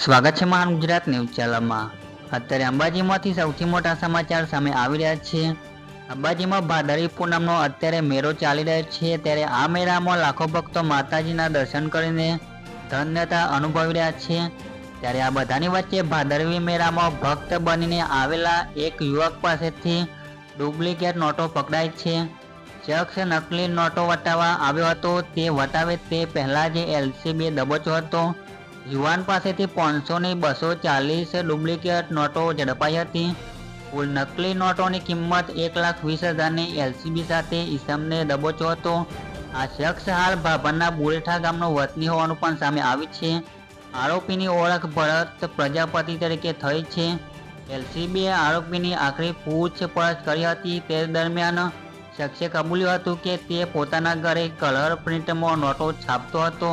સ્વાગત છે મહાન ગુજરાત ન્યૂઝ ચેનલમાં। અત્યારે અંબાજીમાંથી સૌથી મોટા સમાચાર સામે આવી રહ્યા છે। અંબાજીમાં ભાદરવી પૂનમનો અત્યારે મેળો ચાલી રહ્યો છે, ત્યારે આ મેળામાં લાખો ભક્તો માતાજીના દર્શન કરીને ધન્યતા અનુભવી રહ્યા છે। ત્યારે આ બધાની વચ્ચે ભાદરવી મેળામાં ભક્ત બનીને આવેલા એક યુવક પાસેથી ડુપ્લિકેટ નોટો પકડાય છે। શખ્સ નકલી નોટો વટાવવા આવ્યો હતો, તે વટાવે તે પહેલાં જ એલસીબીએ દબોચ્યો હતો। યુવાન પાસેથી 500 ની 240 ડુપ્લિકેટ નોટો ઝડપાઈ હતી। કુલ નકલી નોટોની કિંમત 1,20,000ની એલસીબી સાથે ઈસમને દબોચ્યો હતો। આ શખ્સ હાલ ભાભરના બુરેઠા ગામનો વતની હોવાનું પણ સામે આવ્યું છે। આરોપીની ઓળખ ભરત પ્રજાપતિ તરીકે થઈ છે। એલસીબીએ આરોપીની આખરી પૂછપરછ કરી હતી, તે દરમિયાન શખ્સે કબૂલ્યું હતું કે તે પોતાના ઘરે કલર પ્રિન્ટમાં નોટો છાપતો હતો।